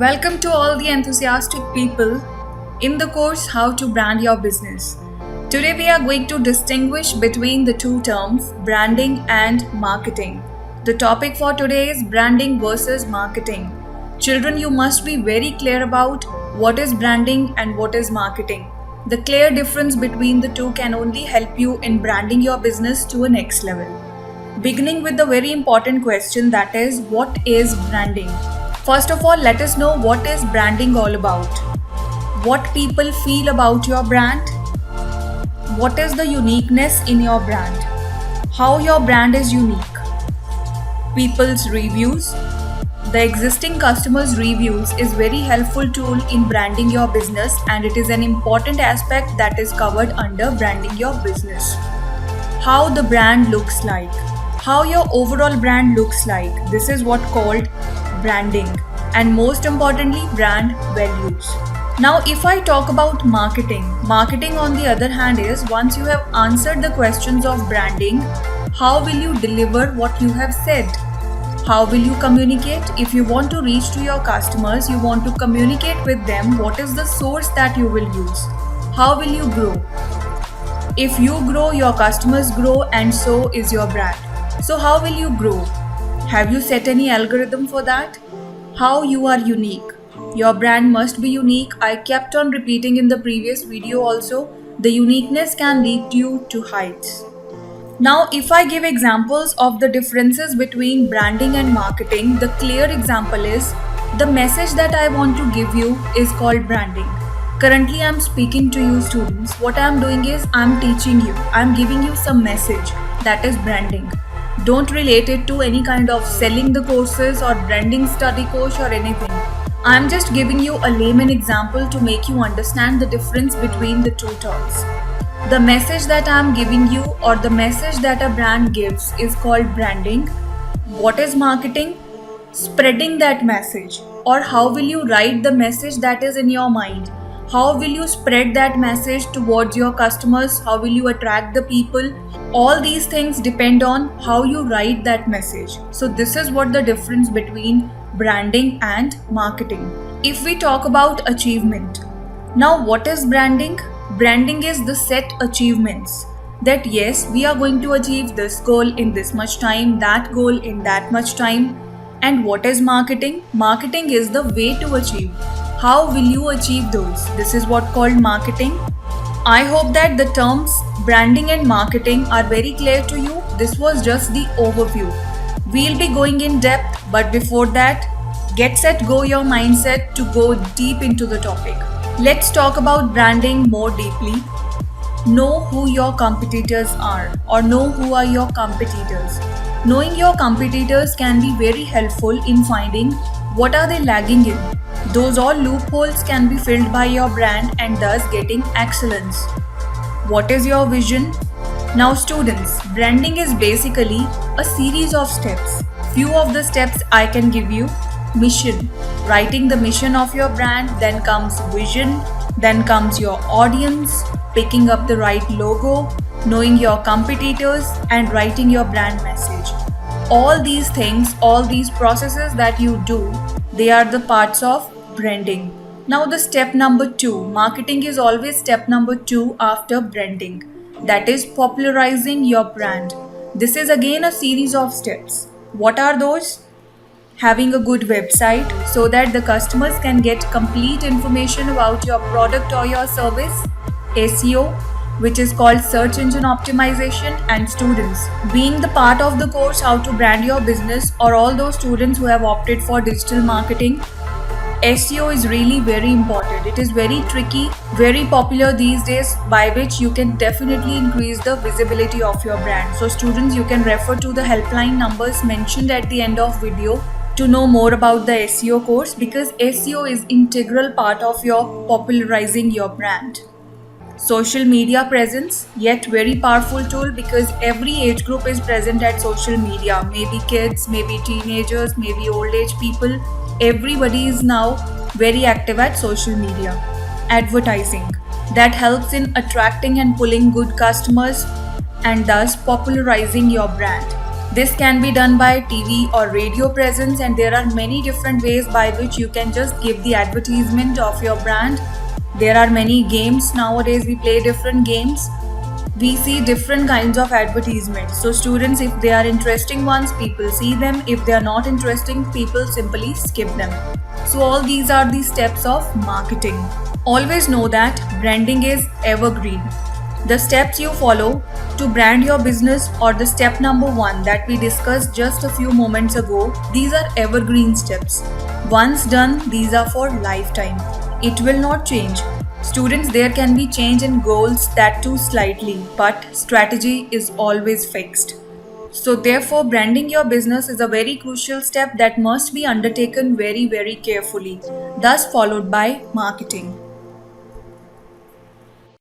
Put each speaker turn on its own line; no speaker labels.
Welcome to all the enthusiastic people in the course How to Brand Your Business. Today we are going to distinguish between the two terms branding and marketing. The topic for today is branding versus marketing. Children, you must be very clear about what is branding and what is marketing. The clear difference between the two can only help you in branding your business to a next level. Beginning with the very important question, that is, what is branding? First of all, let us know what is branding all about. What people feel about your brand? What is the uniqueness in your brand? How your brand is unique? People's reviews. The existing customers' reviews is very helpful tool in branding your business, and it is an important aspect that is covered under branding your business. How the brand looks like. How your overall brand looks like. This is what called branding, and most importantly, brand values. Now, if I talk about marketing on the other hand is, once you have answered the questions of branding, how will you deliver what you have said? How will you communicate? If you want to reach to your customers, you want to communicate with them, what is the source that you will use? How will you grow? If you grow, your customers grow, and so is your brand. So how will you grow? Have you set any algorithm for that? How you are unique. Your brand must be unique. I kept on repeating in the previous video also. The uniqueness can lead you to heights. Now, if I give examples of the differences between branding and marketing, the clear example is the message that I want to give you is called branding. Currently, I am speaking to you students. What I am doing is I am teaching you. I am giving you some message, that is branding. Don't relate it to any kind of selling the courses or branding StudyKosh or anything. I am just giving you a layman example to make you understand the difference between the two terms. The message that I am giving you or the message that a brand gives is called branding. What is marketing? Spreading that message. Or how will you write the message that is in your mind? How will you spread that message towards your customers? How will you attract the people? All these things depend on how you write that message. So this is what the difference between branding and marketing. If we talk about achievement. Now, what is branding? Branding is the set achievements. That yes, we are going to achieve this goal in this much time, that goal in that much time. And what is marketing? Marketing is the way to achieve. How will you achieve those? This is what called marketing. I hope that the terms branding and marketing are very clear to you. This was just the overview. We'll be going in depth, but before that, get set, go your mindset to go deep into the topic. Let's talk about branding more deeply. Know who your competitors are, or know who are your competitors. Knowing your competitors can be very helpful in finding what are they lagging in. Those all loopholes can be filled by your brand and thus getting excellence. What is your vision? Now students, branding is basically a series of steps. Few of the steps I can give you. Mission. Writing the mission of your brand, then comes vision, then comes your audience, picking up the right logo, knowing your competitors, and writing your brand message. All these things, all these processes that you do, they are the parts of branding. Now the step number 2. Marketing is always step number 2 after branding. That is popularizing your brand. This is again a series of steps. What are those? Having a good website so that the customers can get complete information about your product or your service. SEO, which is called search engine optimization, and students. Being the part of the course How to Brand Your Business, or all those students who have opted for digital marketing, SEO is really very important. It is very tricky, very popular these days, by which you can definitely increase the visibility of your brand. So students, you can refer to the helpline numbers mentioned at the end of video to know more about the SEO course, because SEO is integral part of your popularizing your brand. Social media presence, yet very powerful tool, because every age group is present at social media. Maybe kids, maybe teenagers, maybe old age people. Everybody is now very active at social media. Advertising, that helps in attracting and pulling good customers and thus popularizing your brand. This can be done by TV or radio presence, and there are many different ways by which you can just give the advertisement of your brand. There are many games nowadays, we play different games. We see different kinds of advertisements. So students, if they are interesting ones, people see them. If they are not interesting, people simply skip them. So all these are the steps of marketing. Always know that branding is evergreen. The steps you follow to brand your business, or the step number 1 that we discussed just a few moments ago, these are evergreen steps. Once done, these are for lifetime. It will not change. Students, there can be change in goals, that too slightly, but strategy is always fixed. So therefore, branding your business is a very crucial step that must be undertaken very, very carefully, thus followed by marketing.